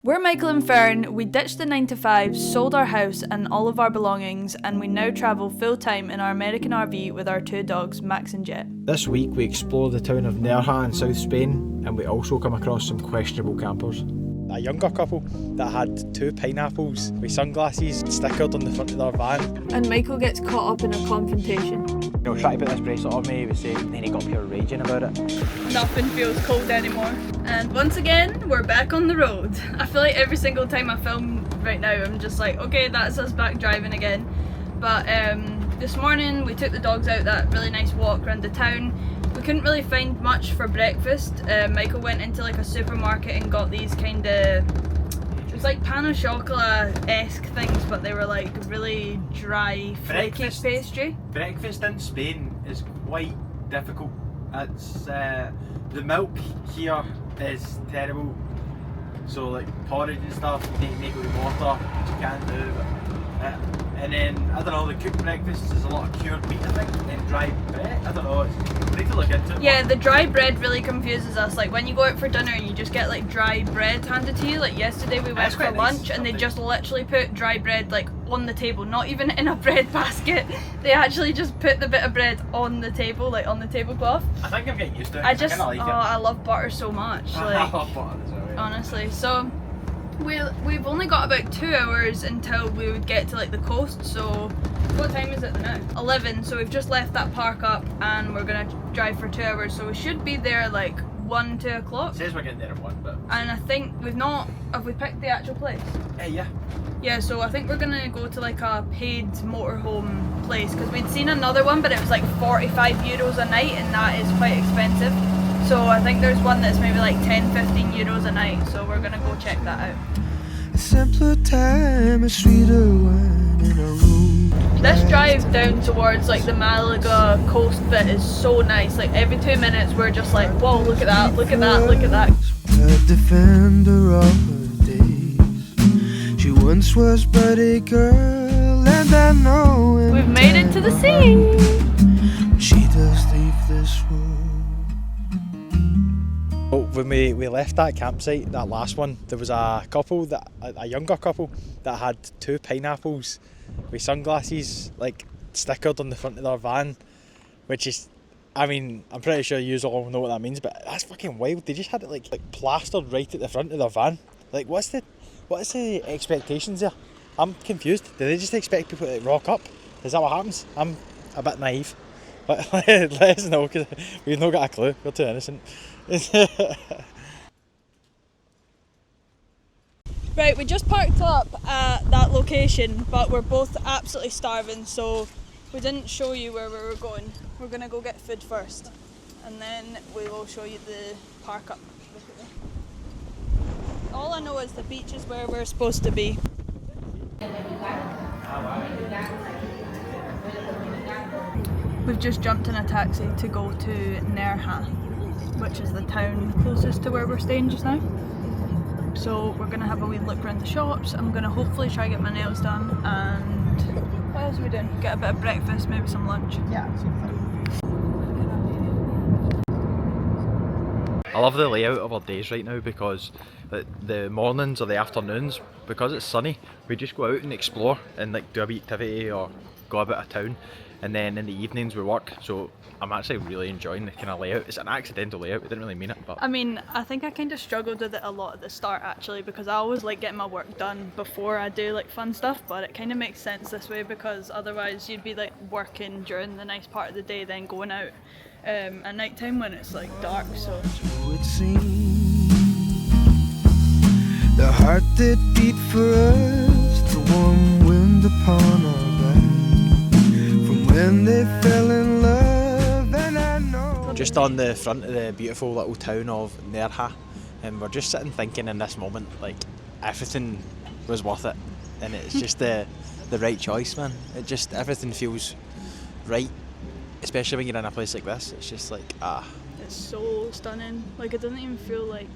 We're Michael and Fern. We ditched the 9 to 5, sold our house and all of our belongings, and we now travel full time in our American RV with our two dogs, Max and Jet. This week we explore the town of Nerja in South Spain, and we also come across some questionable campers. A younger couple that had two pineapples with sunglasses stickered on the front of their van. And Michael gets caught up in a confrontation. You know, trying to put this bracelet on me, he was saying, then he got pure raging about it. Nothing feels cold anymore. And once again, we're back on the road. I feel like every single time I film right now, I'm just like, okay, that's us back driving again. But this morning we took the dogs out that really nice walk around the town. We couldn't really find much for breakfast. Michael went into like a supermarket and got these kind of, it was like pan au chocolat-esque things, but they were like really dry, flaky pastry. Breakfast in Spain is quite difficult. It's the milk here is terrible. So like porridge and stuff, you need to make it with water, which you can't do. And then, I don't know, the cooked breakfast is a lot of cured meat, I think, and dry bread. I don't know, we need to look into it. Yeah, the dry bread really confuses us. Like when you go out for dinner and you just get like dry bread handed to you. Like yesterday we went for lunch and they just literally put dry bread like on the table, not even in a bread basket. They actually just put the bit of bread on the table, like on the tablecloth. I think I'm getting used to it. I like it. I love butter so much. Like, I love butter as well, yeah. Honestly, so we've only got about 2 hours until we would get to like the coast. So what time is it now? 11. So we've just left that park up and we're gonna drive for 2 hours. So we should be there like 2 o'clock. It says we're getting there at 1, but. And I think have we picked the actual place? Yeah. Yeah, so I think we're gonna go to like a paid motorhome place because we'd seen another one, but it was like 45 euros a night, and that is quite expensive. So I think there's one that's maybe like 10-15 euros a night, so we're gonna go check that out. A simpler time, a sweeter wine in a room. This drive down towards like the Malaga coast bit is so nice. Like every 2 minutes we're just like, whoa, look at that, look at that, look at that. A defender of her days. She once was but a girl, and I know we've made it to the sea. She does leave this world. Well, when we left that campsite, that last one, there was a younger couple that had two pineapples with sunglasses like stickered on the front of their van, which is, I mean, I'm pretty sure you all know what that means, but that's fucking wild. They just had it like plastered right at the front of their van. Like, what is the expectations there? I'm confused. Do they just expect people to rock up? Is that what happens? I'm a bit naive. But let us know, because we've not got a clue. We're too innocent. Right, we just parked up at that location, but we're both absolutely starving, so we didn't show you where we were going. We're going to go get food first, and then we will show you the park up. All I know is the beach is where we're supposed to be. We've just jumped in a taxi to go to Nerja, which is the town closest to where we're staying just now. So we're going to have a wee look around the shops. I'm going to hopefully try to get my nails done, and what else are we doing? Get a bit of breakfast, maybe some lunch. Yeah, I love the layout of our days right now, because the mornings or the afternoons, because it's sunny, we just go out and explore and like do a wee activity or go about a town, and then in the evenings we work. So I'm actually really enjoying the kind of layout. It's an accidental layout, we didn't really mean it, but I mean, I think I kind of struggled with it a lot at the start actually, because I always like getting my work done before I do like fun stuff, but it kind of makes sense this way, because otherwise you'd be like working during the nice part of the day, then going out at night time when it's like dark. So It seems the heart that beat for us, the warm wind upon our back, from when they fell in love, and I know. Just on the front of the beautiful little town of Nerja, and we're just sitting thinking in this moment, like, everything was worth it, and it's just the right choice, man. It just, everything feels right, especially when you're in a place like this. It's just like, it's so stunning. Like, it doesn't even feel like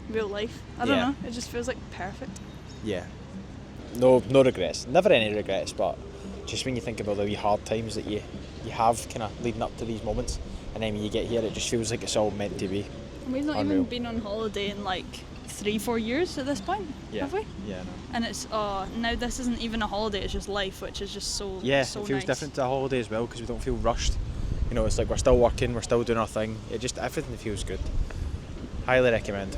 real life. I don't know, it just feels like perfect. Yeah. No regrets. Never any regrets, but just when you think about the wee hard times that you have kind of leading up to these moments, and then when you get here it just feels like it's all meant to be. And we've not Unreal. even been on holiday in like 3-4 years at this point, have we? Yeah, no. And it's now this isn't even a holiday, it's just life, which is just so Yeah, so it feels nice. different to a holiday as well because we don't feel rushed. You know, it's like we're still working, we're still doing our thing. It just, everything feels good. Highly recommend.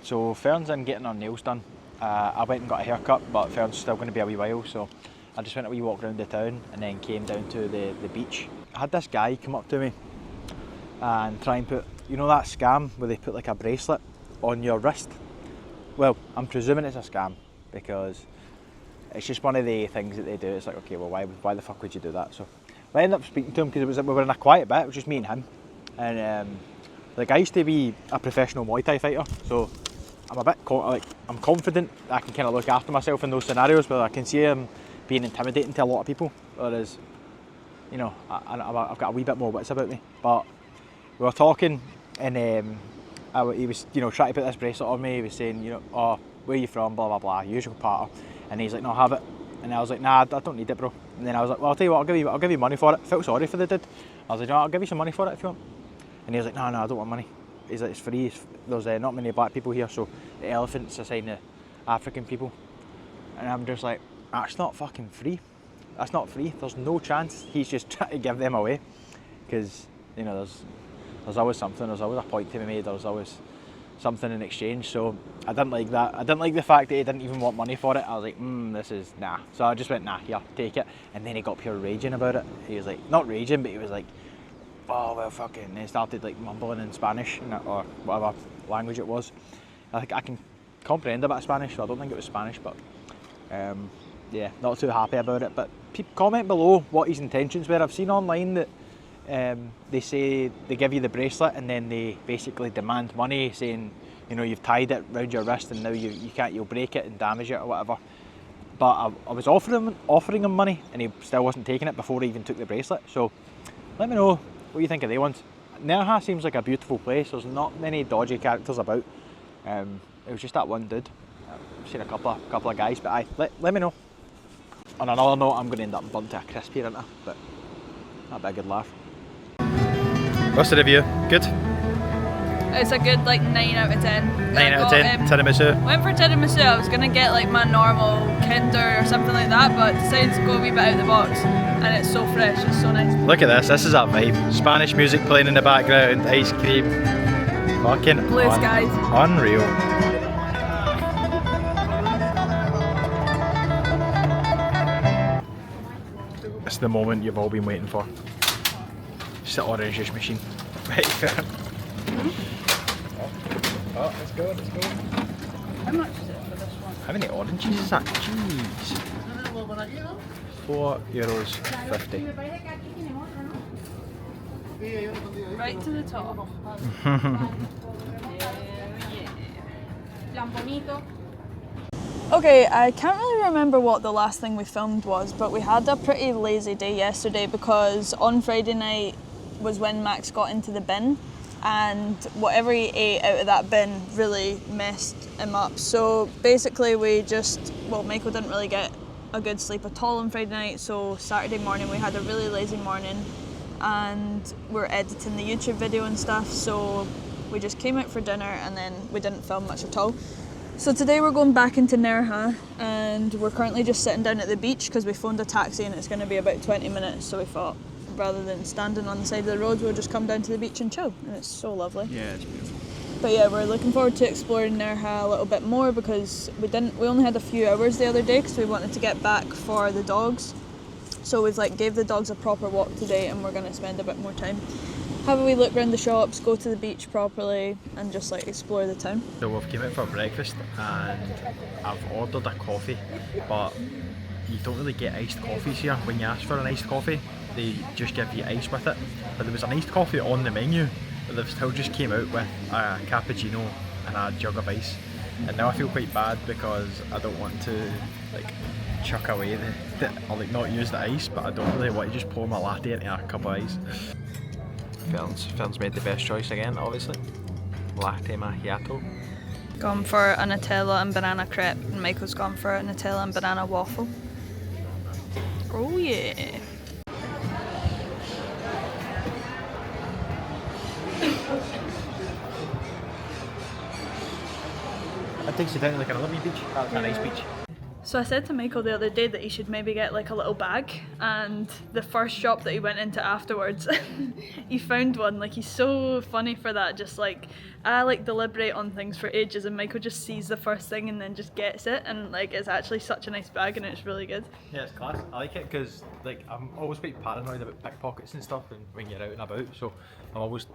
So Fern's in getting her nails done. I went and got a haircut, but Fern's still going to be a wee while, so I just went a wee walk around the town and then came down to the beach. I had this guy come up to me and try and put, you know that scam where they put like a bracelet on your wrist? Well, I'm presuming it's a scam because it's just one of the things that they do. It's like, okay, well, why the fuck would you do that? So I ended up speaking to him because we were in a quiet bit, it was just me and him. And like I used to be a professional Muay Thai fighter, so I'm a bit I'm confident that I can kind of look after myself in those scenarios, but I can see him being intimidating to a lot of people. Whereas, you know, I've got a wee bit more wits about me. But we were talking, and he was, you know, trying to put this bracelet on me. He was saying, you know, oh, where are you from? Blah blah blah, usual patter. And he's like, no, have it. And I was like, nah, I don't need it, bro. And then I was like, well, I'll tell you what, I'll give you money for it. Felt sorry for the dude. I was like, no, I'll give you some money for it if you want. And he was like, no, I don't want money. He's like, it's free. There's not many black people here, so the elephant's a sign of African people. And I'm just like, that's not fucking free. That's not free. There's no chance he's just trying to give them away. Because, you know, there's always something. There's always a point to be made. There's always something in exchange. So I didn't like that. I didn't like the fact that he didn't even want money for it. I was like, this is nah. So I just went, nah, here, take it. And then he got pure raging about it. He was like, not raging, but he was like, oh well, fucking. And he started like mumbling in Spanish or whatever language it was. I think I can comprehend a bit of Spanish, so I don't think it was Spanish, but yeah, not too happy about it. But comment below what his intentions were. I've seen online that they say they give you the bracelet and then they basically demand money, saying, you know, you've tied it round your wrist and now you'll break it and damage it or whatever. But I was offering him money and he still wasn't taking it before he even took the bracelet. So let me know what you think of they ones. Nerja seems like a beautiful place. There's not many dodgy characters about. It was just that one dude. I've seen a couple of guys, but let me know. On another note, I'm going to end up burnt to a crisp here, aren't I? But that'd be a good laugh. What's the review? Good? It's a good like 9 out of 10. 9 out of 10, tiramisu. Went for tiramisu. I was going to get like my normal Kinder or something like that, but decided to go a wee bit out of the box. And it's so fresh, it's so nice. Look at this is our vibe. Spanish music playing in the background, ice cream. Fucking Blue skies. Unreal. It's the moment you've all been waiting for. It's the orange juice machine. Right there. Oh, let's go. How much is it for this one? How many oranges is that? Jeez. €4.50. Right to the top. Okay, I can't really remember what the last thing we filmed was, but we had a pretty lazy day yesterday because on Friday night was when Max got into the bin and whatever he ate out of that bin really messed him up. So basically Michael didn't really get a good sleep at all on Friday night, so Saturday morning we had a really lazy morning and we're editing the YouTube video and stuff, so we just came out for dinner and then we didn't film much at all. So today we're going back into Nerja and we're currently just sitting down at the beach because we phoned a taxi and it's going to be about 20 minutes, so we thought rather than standing on the side of the road we'll just come down to the beach and chill, and it's so lovely. Yeah, it's beautiful. But yeah, we're looking forward to exploring Nerja a little bit more because we only had a few hours the other day because we wanted to get back for the dogs. So we've gave the dogs a proper walk today and we're going to spend a bit more time. Have a wee look around the shops, go to the beach properly and just explore the town. So we've came out for breakfast and I've ordered a coffee, but you don't really get iced coffees here. When you ask for an iced coffee, they just give you ice with it. But there was an iced coffee on the menu, but they've still just came out with a cappuccino and a jug of ice. And now I feel quite bad because I don't want to chuck away or not use the ice, but I don't really want to just pour my latte into a cup of ice. Fern's made the best choice again, obviously. Latte macchiato. Gone for a Nutella and banana crepe, and Michael's gone for a Nutella and banana waffle. Oh yeah! That takes you down to like another wee beach. That's a nice beach. So I said to Michael the other day that he should maybe get like a little bag, and the first shop that he went into afterwards he found one. Like, he's so funny for that. Just like, I like deliberate on things for ages and Michael just sees the first thing and then just gets it, and like it's actually such a nice bag and it's really good. Yeah, it's class. I like it because like I'm always quite paranoid about pickpockets and stuff, and when you're out and about, so I'm always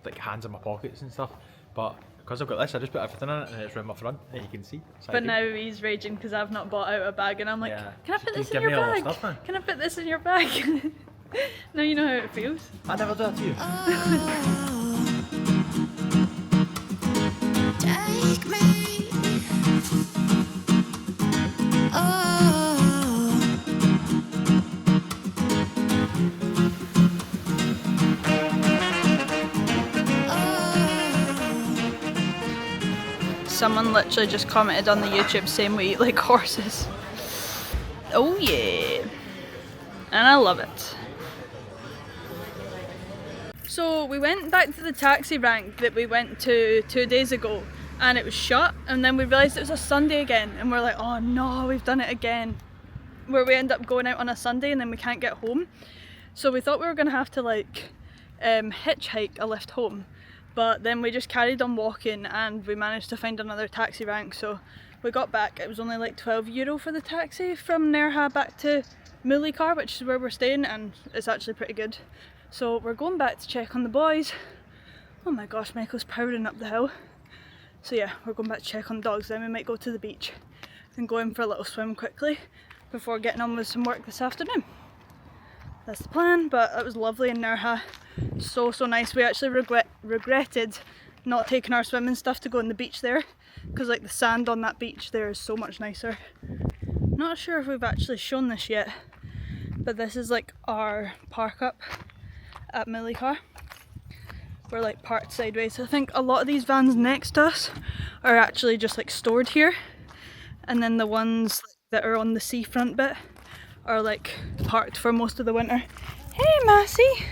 like hands in my pockets and stuff. But because I've got this, I just put everything in it and it's round my front and you can see. But now he's raging because I've not bought out a bag and I'm like, Yeah. can I put this in Give your me all the bag? stuff, man. Can I put this in your bag? Now you know how it feels. I never do that to you. Take me. Oh. Someone literally just commented on the YouTube saying we eat like horses. Oh yeah. And I love it. So we went back to the taxi rank that we went to 2 days ago and it was shut, and then we realised it was a Sunday again and we're like, oh no, we've done it again. Where we end up going out on a Sunday and then we can't get home. So we thought we were going to have to like hitchhike a lift home. But then we just carried on walking and we managed to find another taxi rank. So we got back, it was only like €12 for the taxi from Nerja back to Milucar, which is where we're staying, and it's actually pretty good. So we're going back to check on the boys. Oh my gosh, Michael's powering up the hill. So yeah, we're going back to check on the dogs, then we might go to the beach and go in for a little swim quickly before getting on with some work this afternoon. That's the plan, but it was lovely in Nerja. So nice. We actually regretted not taking our swimming stuff to go on the beach there, because like the sand on that beach there is so much nicer. Not sure if we've actually shown this yet, but this is like our PARKUP at Milucar. We're like parked sideways. I think a lot of these vans next to us are actually just like stored here, and then the ones that are on the seafront bit are like parked for most of the winter. Hey Massey!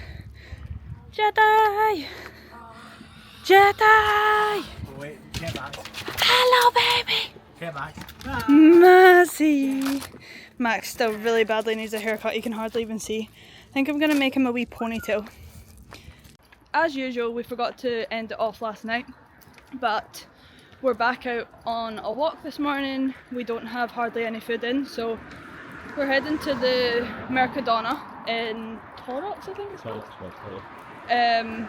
Jedi! Jedi! Wait, get back. Hello baby! Get back. Massey! Max still really badly needs a haircut, you can hardly even see. I think I'm going to make him a wee ponytail. As usual, we forgot to end it off last night, but we're back out on a walk this morning. We don't have hardly any food in, so we're heading to the Mercadona in Torrox, I think it's called.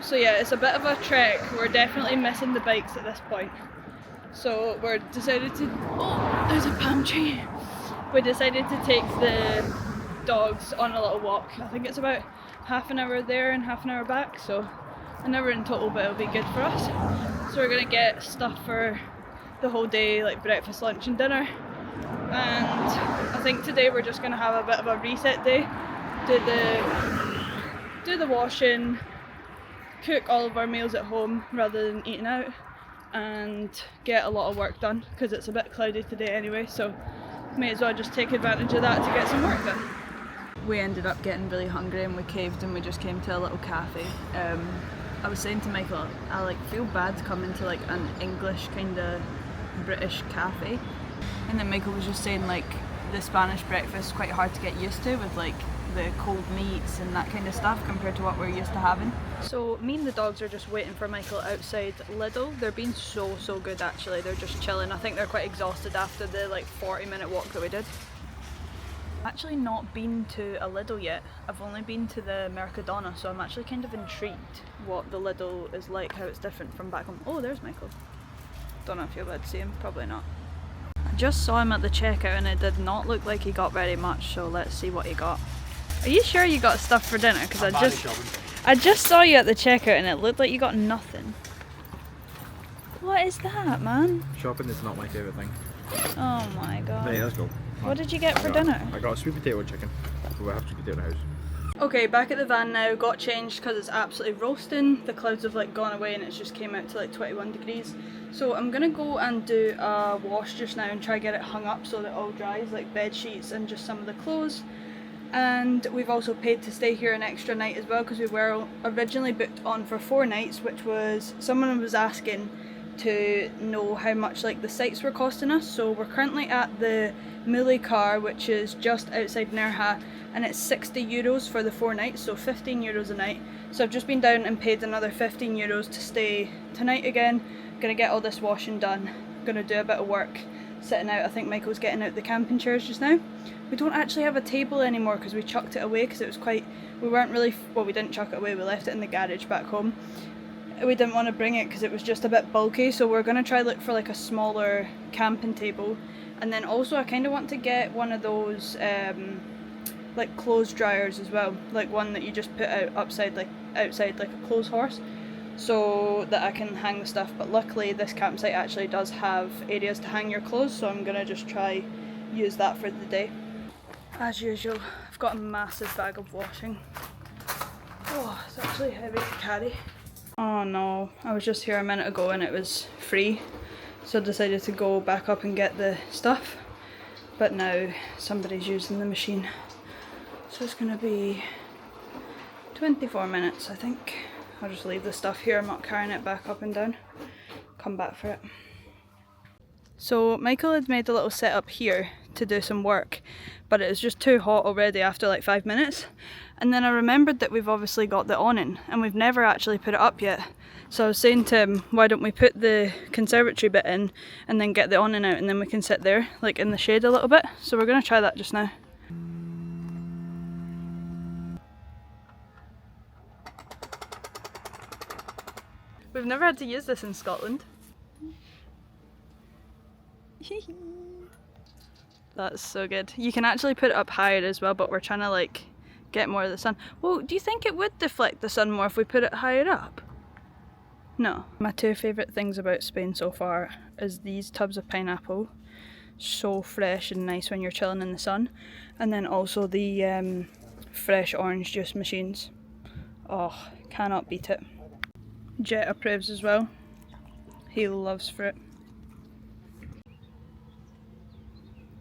So yeah, it's a bit of a trek. We're definitely missing the bikes at this point. So we're decided to, oh, there's a palm tree. We decided to take the dogs on a little walk. I think it's about half an hour there and half an hour back, so an hour in total, but it'll be good for us. So we're gonna get stuff for the whole day, like breakfast, lunch and dinner. And I think today we're just gonna have a bit of a reset day. Do the washing, cook all of our meals at home rather than eating out, and get a lot of work done because it's a bit cloudy today anyway, so may as well just take advantage of that to get some work done. We ended up getting really hungry and we caved and we just came to a little cafe. I was saying to Michael, I like feel bad coming to like an English kind of British cafe, and then Michael was just saying like the Spanish breakfast is quite hard to get used to with like the cold meats and that kind of stuff compared to what we're used to having. So me and the dogs are just waiting for Michael outside Lidl. They're being so good actually. They're just chilling. I think they're quite exhausted after the like 40-minute walk that we did. I've actually not been to a Lidl yet. I've only been to the Mercadona, so I'm actually kind of intrigued what the Lidl is like, how it's different from back home. Oh, there's Michael. Don't know if you're allowed to see him, probably not. I just saw him at the checkout and it did not look like he got very much, so let's see what he got. Are you sure you got stuff for dinner? Because I just saw you at the checkout and it looked like you got nothing. What is that, man? Shopping is not my favourite thing. Oh my god. Right, let's go. What did you get for dinner? I got a sweet potato and chicken. We have sweet potato in the house. Okay, back at the van now, got changed because it's absolutely roasting. The clouds have like gone away and it just came out to like 21 degrees. So I'm gonna go and do a wash just now and try get it hung up so that it all dries, like bed sheets and just some of the clothes. And we've also paid to stay here an extra night as well because we were originally booked on for 4 nights, which was, someone was asking, to know how much like the sites were costing us. So we're currently at the Milucar, which is just outside Nerja, and it's 60 euros for the 4 nights, so 15 euros a night. So I've just been down and paid another 15 euros to stay tonight again. Gonna get all this washing done, gonna do a bit of work sitting out. I think Michael's getting out the camping chairs just now. We don't actually have a table anymore because we chucked it away because it was quite, we weren't really, well, we didn't chuck it away, we left it in the garage back home. We didn't want to bring it because it was just a bit bulky, so we're going to try look for like a smaller camping table. And then also I kind of want to get one of those like clothes dryers as well, like one that you just put out outside like a clothes horse, so that I can hang the stuff. But luckily this campsite actually does have areas to hang your clothes, so I'm going to just try use that for the day. As usual, I've got a massive bag of washing. Oh, it's actually heavy to carry. Oh no, I was just here a minute ago and it was free, so I decided to go back up and get the stuff, but now somebody's using the machine, so it's going to be 24 minutes I think. I'll just leave the stuff here, I'm not carrying it back up and down, come back for it. So Michael had made a little setup here to do some work, but it was just too hot already after like 5 minutes. And then I remembered that we've obviously got the awning and we've never actually put it up yet. So I was saying to him, why don't we put the conservatory bit in and then get the awning out, and then we can sit there like in the shade a little bit. So we're going to try that just now. We've never had to use this in Scotland. That's so good. You can actually put it up higher as well, but we're trying to like get more of the sun. Well, do you think it would deflect the sun more if we put it higher up? No. My two favourite things about Spain so far is these tubs of pineapple. So fresh and nice when you're chilling in the sun. And then also the fresh orange juice machines. Oh, cannot beat it. Jet approves as well. He loves fruit.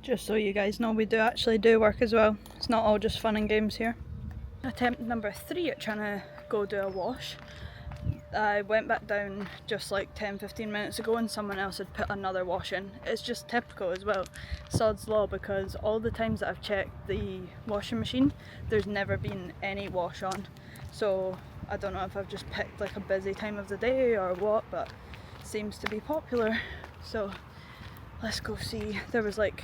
Just so you guys know, we do actually do work as well. It's not all just fun and games here. Attempt number 3 at trying to go do a wash. I went back down just like 10-15 minutes ago and someone else had put another wash in. It's just typical as well, sod's law, because all the times that I've checked the washing machine, there's never been any wash on. So I don't know if I've just picked like a busy time of the day or what, but it seems to be popular. So let's go see. There was like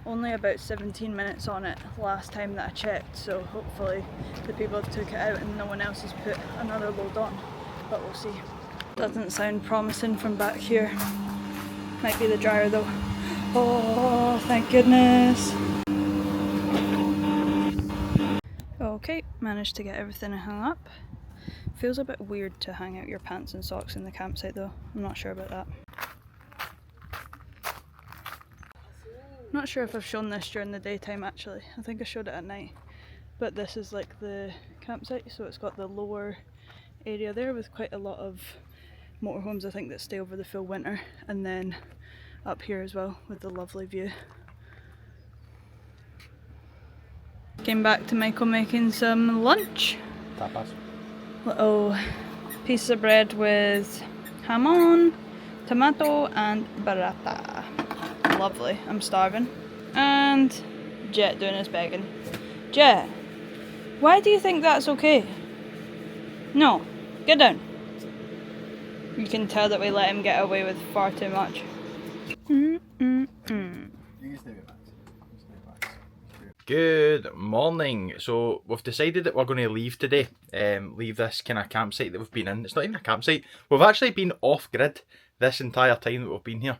only about 17 minutes on it last time that I checked, so hopefully the people took it out and no one else has put another load on, but we'll see. Doesn't sound promising from back here. Might be the dryer though. Oh, thank goodness. Okay, managed to get everything hung up. Feels a bit weird to hang out your pants and socks in the campsite though. I'm not sure about that. Not sure if I've shown this during the daytime actually. I think I showed it at night. But this is like the campsite, so it's got the lower area there with quite a lot of motorhomes I think that stay over the full winter, and then up here as well with the lovely view. Came back to Michael making some lunch. Tapas. Little piece of bread with jamon, tomato and burrata. Lovely, I'm starving. And Jet doing his begging. Jet, why do you think that's okay? No, get down. You can tell that we let him get away with far too much. Good morning. So we've decided that we're going to leave today. Leave this kind of campsite that we've been in. It's not even a campsite. We've actually been off grid this entire time that we've been here.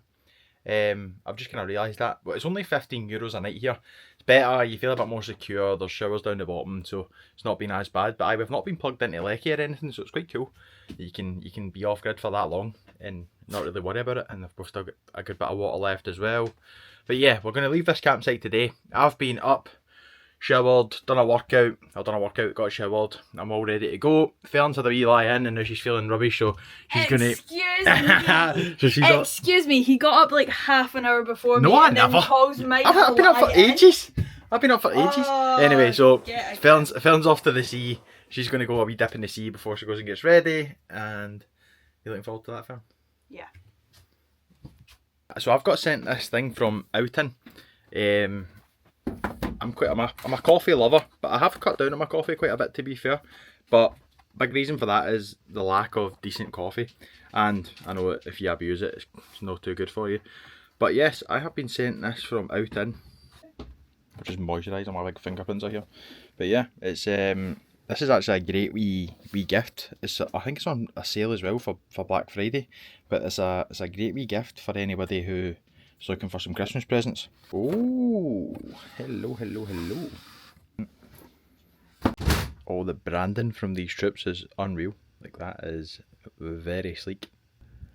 I've just kind of realised that, but it's only 15 euros a night here. It's better, you feel a bit more secure, there's showers down the bottom, so it's not been as bad. But we've not been plugged into Lecky or anything, so it's quite cool. You can be off grid for that long and not really worry about it, and we've still got a good bit of water left as well. But yeah, we're going to leave this campsite today. I've been up, showered, done a workout, got showered, I'm all ready to go. Fern's had a wee lie in and now she's feeling rubbish, so she's going to... Excuse me, he got up like half an hour before me. No, I and then never. calls Michael I've been up for ages. Oh, Anyway, so yeah, Fern's off to the sea. She's going to go a wee dip in the sea before she goes and gets ready. And you looking forward to that, Fern? yeah. So I've got sent this thing from outing. I'm a coffee lover, but I have cut down on my coffee quite a bit, to be fair. But big reason for that is the lack of decent coffee, and I know if you abuse it, it's not too good for you. But yes, I have been sent this from outing. I'm just moisturising, my big fingerprints are here. But yeah, it's this is actually a great wee gift. I think it's on a sale as well for Black Friday, but it's a great wee gift for anybody who is looking for some Christmas presents. Oh, hello. Oh, the branding from these strips is unreal. Like, that is very sleek.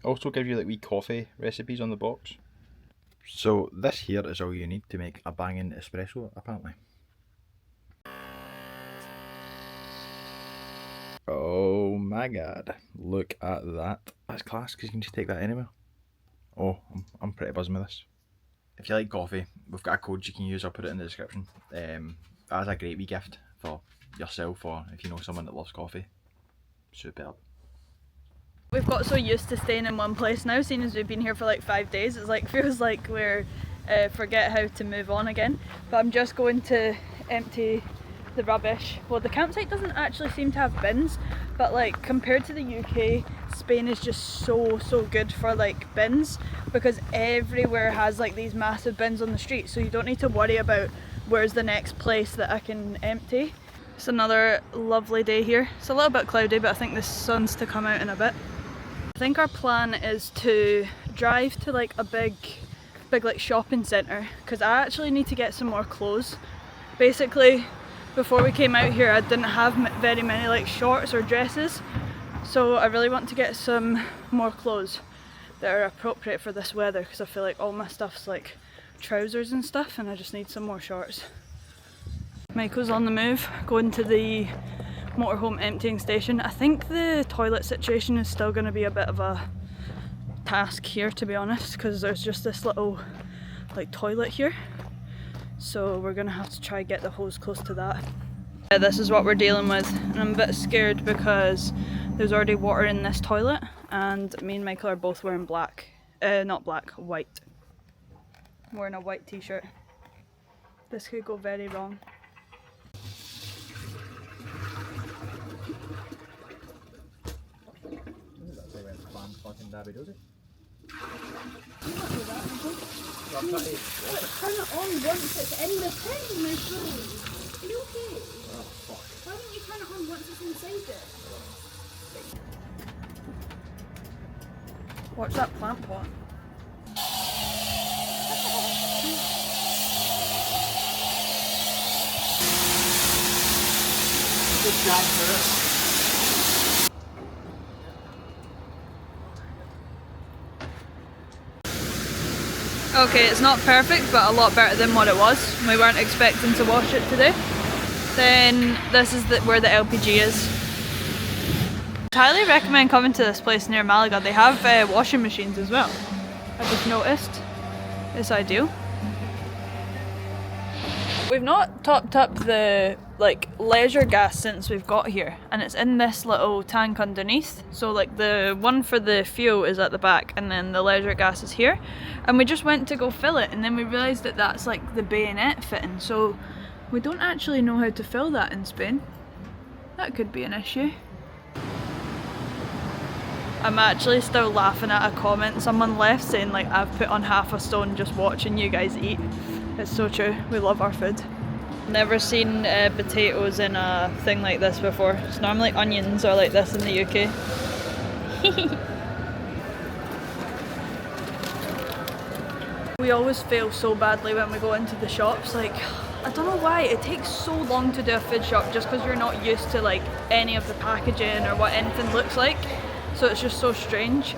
Also give you like wee coffee recipes on the box. So this here is all you need to make a banging espresso, apparently. Oh my god, look at that. That's class, because you can just take that anywhere. Oh, I'm pretty buzzing with this. If you like coffee, we've got a code you can use, I'll put it in the description. That's a great wee gift for yourself, or if you know someone that loves coffee. Superb. We've got so used to staying in one place now, seeing as we've been here for like 5 days. It's like, feels like we're forget how to move on again. But I'm just going to empty the rubbish. Well, the campsite doesn't actually seem to have bins, but like compared to the UK, Spain is just so good for like bins, because everywhere has like these massive bins on the street, so you don't need to worry about where's the next place that I can empty. It's another lovely day here. It's a little bit cloudy, but I think the sun's to come out in a bit. I think our plan is to drive to like a big like shopping centre, because I actually need to get some more clothes. Basically, before we came out here I didn't have very many like shorts or dresses, so I really want to get some more clothes that are appropriate for this weather, because I feel like all my stuff's like trousers and stuff and I just need some more shorts. Michael's on the move, going to the motorhome emptying station. I think the toilet situation is still going to be a bit of a task here, to be honest, because there's just this little like toilet here, so we're going to have to try get the hose close to that. This is what we're dealing with, and I'm a bit scared because there's already water in this toilet, and me and Michael are both wearing black, not black, white. I'm wearing a white t-shirt. This could go very wrong. Turn it on once it's in the thing, my friend. Are you okay? Oh, fuck. Why don't you turn it on once it's inside it? Watch that plant pot. Good job, sir. Okay, it's not perfect, but a lot better than what it was. We weren't expecting to wash it today. Then this is where the LPG is. I highly recommend coming to this place near Malaga. They have washing machines as well. I just noticed. It's ideal. We've not topped up the like leisure gas since we've got here, and it's in this little tank underneath. So like the one for the fuel is at the back, and then the leisure gas is here. And we just went to go fill it, and then we realised that that's like the bayonet fitting, so we don't actually know how to fill that in Spain. That could be an issue. I'm actually still laughing at a comment someone left saying like, I've put on half a stone just watching you guys eat. It's so true, we love our food. Never seen potatoes in a thing like this before. It's normally onions or like this in the UK. We always fail so badly when we go into the shops. Like, I don't know why, it takes so long to do a food shop just because you're not used to like any of the packaging or what anything looks like. So it's just so strange.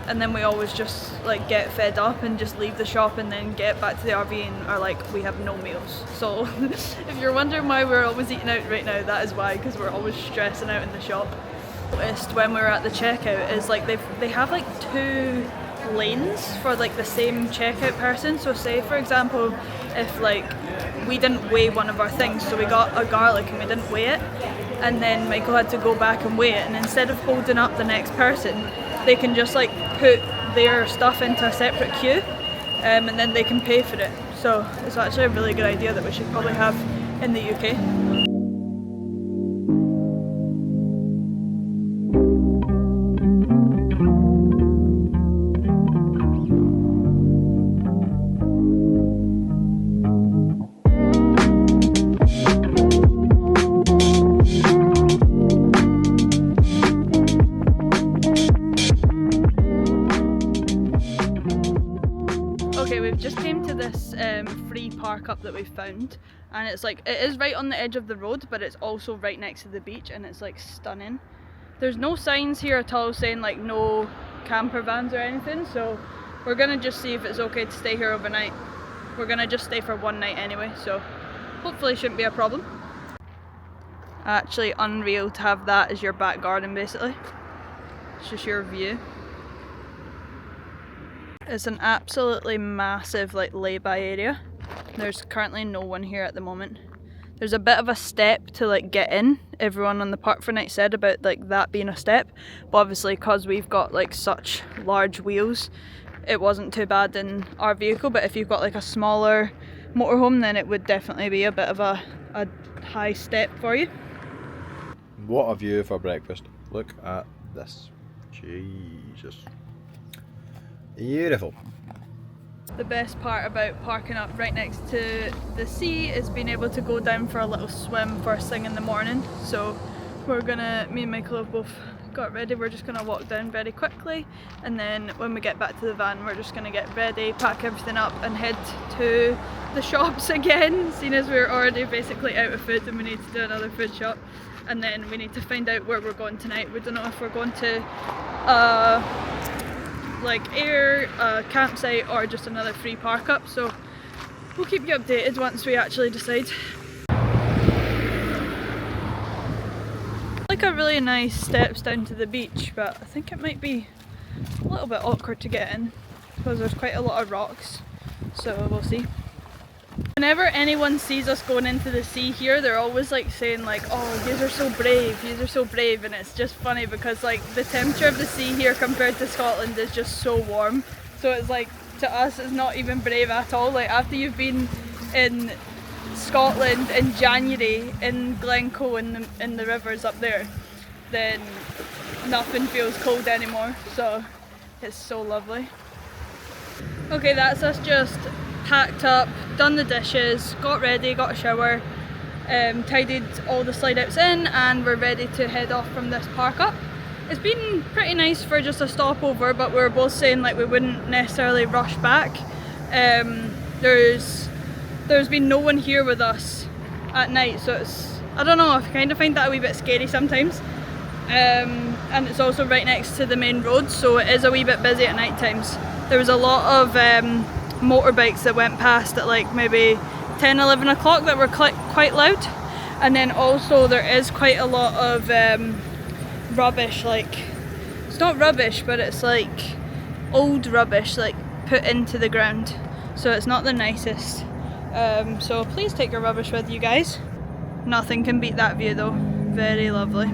And then we always just like get fed up and just leave the shop and then get back to the RV and are like, we have no meals. So if you're wondering why we're always eating out right now, that is why, because we're always stressing out in the shop. Noticed when we were at the checkout is like they have like 2 lanes for like the same checkout person. So say for example, if like we didn't weigh one of our things, so we got a garlic and we didn't weigh it, and then Michael had to go back and weigh it, and instead of holding up the next person, they can just like put their stuff into a separate queue, and then they can pay for it. So it's actually a really good idea that we should probably have in the UK. Okay, we've just came to this free PARKUP that we've found, and it's like, it is right on the edge of the road, but it's also right next to the beach, and it's like stunning. There's no signs here at all saying like no camper vans or anything, so we're gonna just see if it's okay to stay here overnight. We're gonna just stay for one night anyway, so hopefully shouldn't be a problem. Actually unreal to have that as your back garden basically. It's just your view. It's an absolutely massive like lay-by area. There's currently no one here at the moment. There's a bit of a step to like get in. Everyone on the park for night said about like that being a step, but obviously because we've got like such large wheels, it wasn't too bad in our vehicle. But if you've got like a smaller motorhome, then it would definitely be a bit of a high step for you. What a view for breakfast. Look at this. Jesus. Beautiful. The best part about parking up right next to the sea is being able to go down for a little swim first thing in the morning. So we're gonna, me and Michael have both got ready, we're just gonna walk down very quickly, and then when we get back to the van we're just gonna get ready, pack everything up and head to the shops again, seeing as we're already basically out of food and we need to do another food shop. And then we need to find out where we're going tonight. We don't know if we're going to like a campsite or just another free PARKUP, so we'll keep you updated once we actually decide. Like a really nice steps down to the beach, but I think it might be a little bit awkward to get in because there's quite a lot of rocks, so we'll see. Whenever anyone sees us going into the sea here, they're always like saying like, oh, yous are so brave, yous are so brave, and it's just funny because like the temperature of the sea here compared to Scotland is just so warm, so it's like to us it's not even brave at all. Like after you've been in Scotland in January in Glencoe in the rivers up there, then nothing feels cold anymore, so it's so lovely. Okay, that's us just packed up, done the dishes, got ready, got a shower, tidied all the slide outs in, and we're ready to head off from this PARKUP. It's been pretty nice for just a stopover, but we were both saying like we wouldn't necessarily rush back. There's been no one here with us at night, so it's, I don't know, I kind of find that a wee bit scary sometimes. And it's also right next to the main road, so it is a wee bit busy at night times. There was a lot of motorbikes that went past at like maybe 10-11 o'clock that were quite loud, and then also there is quite a lot of rubbish, like it's not rubbish but it's like old rubbish like put into the ground, so it's not the nicest. So please take your rubbish with you guys. Nothing can beat that view though, very lovely.